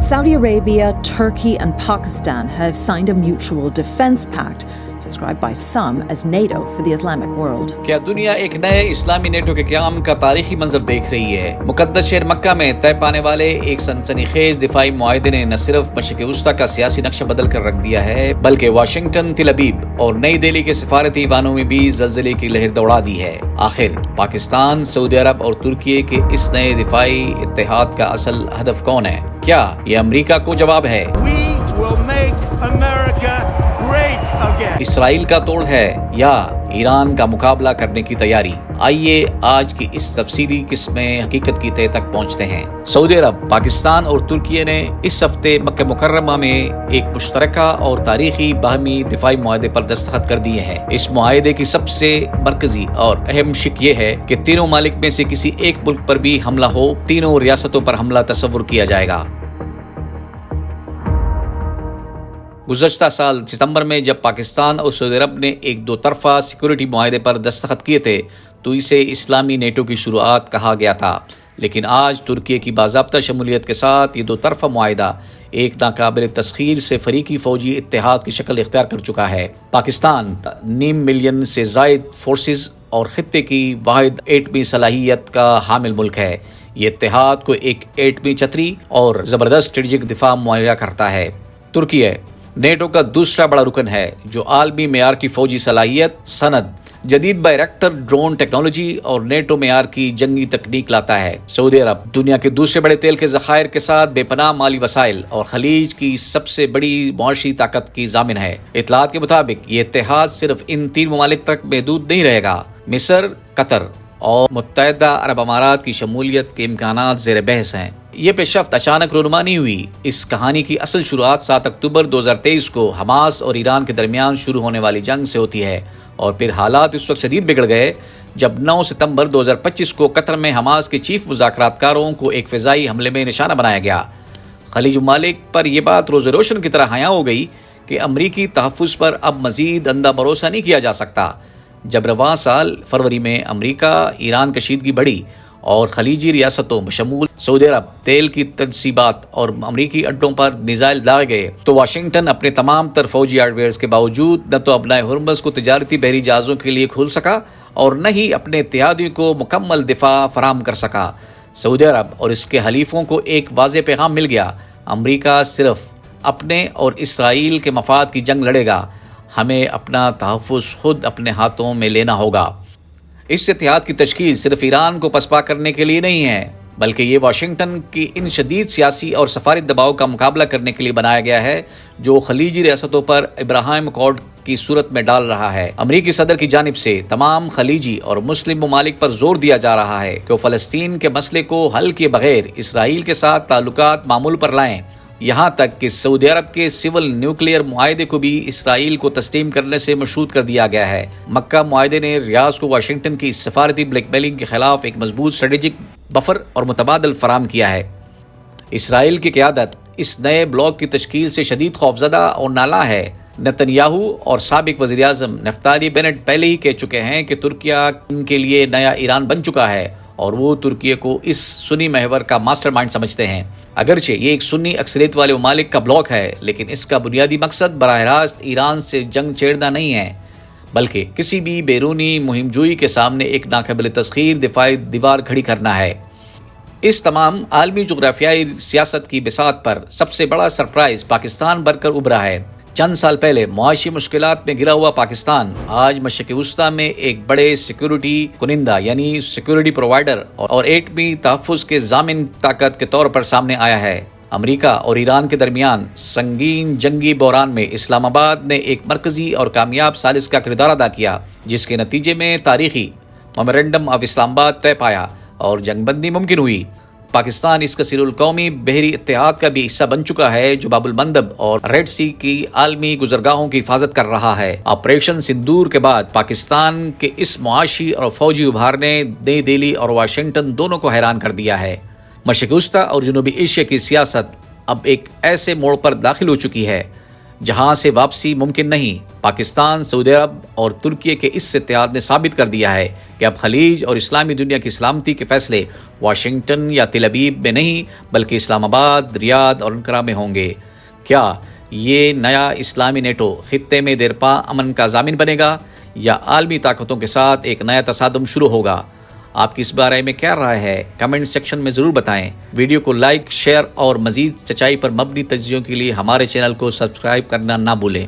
Saudi Arabia, Turkey and Pakistan have signed a mutual defense pact, described by some as NATO for the Islamic world. کیا دنیا ایک نئے اسلامی NATO کے قیام کا تاریخی منظر دیکھ رہی ہے؟ مقدس شہر مکہ میں طے پانے والے ایک سنسنی خیز دفاعی معاہدے نے نہ صرف مشرق وسطی کا سیاسی نقشہ بدل کر رکھ دیا ہے، بلکہ واشنگٹن، تل ابیب اور نئی دہلی کے سفارتی ایوانوں میں بھی زلزلے کی لہر دوڑا دی ہے۔ آخر پاکستان، سعودی عرب اور ترکی کے اس نئے دفاعی اتحاد کا اصل ہدف کون ہے؟ کیا یہ امریکہ کو جواب ہے؟ اسرائیل کا توڑ ہے یا ایران کا مقابلہ کرنے کی تیاری؟ آئیے آج کی اس تفصیلی قسم میں حقیقت کی تہہ تک پہنچتے ہیں۔ سعودی عرب، پاکستان اور ترکی نے اس ہفتے مکہ مکرمہ میں ایک مشترکہ اور تاریخی باہمی دفاعی معاہدے پر دستخط کر دیے ہیں۔ اس معاہدے کی سب سے مرکزی اور اہم شق یہ ہے کہ تینوں ممالک میں سے کسی ایک ملک پر بھی حملہ ہو، تینوں ریاستوں پر حملہ تصور کیا جائے گا۔ گزشتہ سال ستمبر میں جب پاکستان اور سعودی عرب نے ایک دو طرفہ سیکورٹی معاہدے پر دستخط کیے تھے تو اسے اسلامی نیٹو کی شروعات کہا گیا تھا، لیکن آج ترکی کی باضابطہ شمولیت کے ساتھ یہ دو طرفہ معاہدہ ایک ناقابل تسخیر سے فریقی فوجی اتحاد کی شکل اختیار کر چکا ہے۔ پاکستان 5.5 ملین سے زائد فورسز اور خطے کی واحد ایٹمی صلاحیت کا حامل ملک ہے۔ یہ اتحاد کو ایک ایٹمی چھتری اور زبردست اسٹریٹجک دفاع مہیا کرتا ہے۔ ترکی نیٹو کا دوسرا بڑا رکن ہے جو عالمی معیار کی فوجی صلاحیت، سند، جدید بائریکٹر ڈرون ٹیکنالوجی اور نیٹو معیار کی جنگی تکنیک لاتا ہے۔ سعودی عرب دنیا کے دوسرے بڑے تیل کے ذخائر کے ساتھ بے پناہ مالی وسائل اور خلیج کی سب سے بڑی معاشی طاقت کی ضامن ہے۔ اطلاعات کے مطابق یہ اتحاد صرف ان 3 ممالک تک محدود نہیں رہے گا۔ مصر، قطر اور متحدہ عرب امارات کی شمولیت کے امکانات زیر بحث ہیں۔ یہ پیشرفت اچانک رونما نہیں ہوئی۔ اس کہانی کی اصل شروعات 7 اکتوبر 2023 کو حماس اور ایران کے درمیان شروع ہونے والی جنگ سے ہوتی ہے، اور پھر حالات اس وقت شدید بگڑ گئے جب 9 ستمبر 2025 کو قطر میں حماس کے چیف مذاکرات کاروں کو ایک فضائی حملے میں نشانہ بنایا گیا۔ خلیج ممالک پر یہ بات روز روشن کی طرح حیاں ہو گئی کہ امریکی تحفظ پر اب مزید اندھا بھروسہ نہیں کیا جا سکتا۔ جب رواں سال فروری میں امریکہ ایران کشیدگی بڑھی اور خلیجی ریاستوں بشمول سعودی عرب تیل کی تنصیبات اور امریکی اڈوں پر میزائل داغے گئے تو واشنگٹن اپنے تمام تر فوجی ہارڈ ویئرز کے باوجود نہ تو ابنائے ہرمز کو تجارتی بحری جہازوں کے لیے کھول سکا اور نہ ہی اپنے اتحادیوں کو مکمل دفاع فراہم کر سکا۔ سعودی عرب اور اس کے حلیفوں کو ایک واضح پیغام مل گیا: امریکہ صرف اپنے اور اسرائیل کے مفاد کی جنگ لڑے گا، ہمیں اپنا تحفظ خود اپنے ہاتھوں میں لینا ہوگا۔ اس اتحاد کی تشکیل صرف ایران کو پسپا کرنے کے لیے نہیں ہے، بلکہ یہ واشنگٹن کی ان شدید سیاسی اور سفارتی دباؤ کا مقابلہ کرنے کے لیے بنایا گیا ہے جو خلیجی ریاستوں پر ابراہیم اکارڈ کی صورت میں ڈال رہا ہے۔ امریکی صدر کی جانب سے تمام خلیجی اور مسلم ممالک پر زور دیا جا رہا ہے کہ وہ فلسطین کے مسئلے کو حل کیے بغیر اسرائیل کے ساتھ تعلقات معمول پر لائیں، یہاں تک کہ سعودی عرب کے سول نیوکلیئر معاہدے کو بھی اسرائیل کو تسلیم کرنے سے مشروط کر دیا گیا ہے۔ مکہ معاہدے نے ریاض کو واشنگٹن کی سفارتی بلیک میلنگ کے خلاف ایک مضبوط اسٹریٹجک بفر اور متبادل فراہم کیا ہے۔ اسرائیل کی قیادت اس نئے بلاک کی تشکیل سے شدید خوفزدہ اور نالاں ہے۔ نتنیاہو اور سابق وزیر اعظم نفتالی بینٹ پہلے ہی کہہ چکے ہیں کہ ترکیہ ان کے لیے نیا ایران بن چکا ہے اور وہ ترکی کو اس سنی محور کا ماسٹر مائنڈ سمجھتے ہیں۔ اگرچہ یہ ایک سنی اکثریت والے ممالک کا بلاک ہے، لیکن اس کا بنیادی مقصد براہ راست ایران سے جنگ چھیڑنا نہیں ہے، بلکہ کسی بھی بیرونی مہم جوئی کے سامنے ایک ناقابل تسخیر دفاعی دیوار کھڑی کرنا ہے۔ اس تمام عالمی جغرافیائی سیاست کی بساط پر سب سے بڑا سرپرائز پاکستان بن کر ابھرا ہے۔ چند سال پہلے معاشی مشکلات میں گرا ہوا پاکستان آج مشرق وسطی میں ایک بڑے سیکورٹی کنندہ یعنی سیکورٹی پرووائڈر اور ایٹمی تحفظ کے ضامن طاقت کے طور پر سامنے آیا ہے۔ امریکہ اور ایران کے درمیان سنگین جنگی بحران میں اسلام آباد نے ایک مرکزی اور کامیاب ثالث کا کردار ادا کیا، جس کے نتیجے میں تاریخی میمورنڈم آف اسلام آباد طے پایا اور جنگ بندی ممکن ہوئی۔ پاکستان اس کثیر القومی بحری اتحاد کا بھی حصہ بن چکا ہے جو باب المندب اور ریڈ سی کی عالمی گزرگاہوں کی حفاظت کر رہا ہے۔ آپریشن سندور کے بعد پاکستان کے اس معاشی اور فوجی ابھار نے نئی دہلی اور واشنگٹن دونوں کو حیران کر دیا ہے۔ مشرق وسطی اور جنوبی ایشیا کی سیاست اب ایک ایسے موڑ پر داخل ہو چکی ہے جہاں سے واپسی ممکن نہیں۔ پاکستان، سعودی عرب اور ترکی کے اس اتحاد نے ثابت کر دیا ہے کہ اب خلیج اور اسلامی دنیا کی سلامتی کے فیصلے واشنگٹن یا تل ابیب میں نہیں بلکہ اسلام آباد، ریاض اور انقرہ میں ہوں گے۔ کیا یہ نیا اسلامی نیٹو خطے میں دیرپا امن کا ضامن بنے گا یا عالمی طاقتوں کے ساتھ ایک نیا تصادم شروع ہوگا؟ آپ کی اس بارے میں کیا رائے ہے؟ کمنٹ سیکشن میں ضرور بتائیں۔ ویڈیو کو لائک، شیئر اور مزید سچائی پر مبنی تجزیوں کے لیے ہمارے چینل کو سبسکرائب کرنا نہ بھولیں۔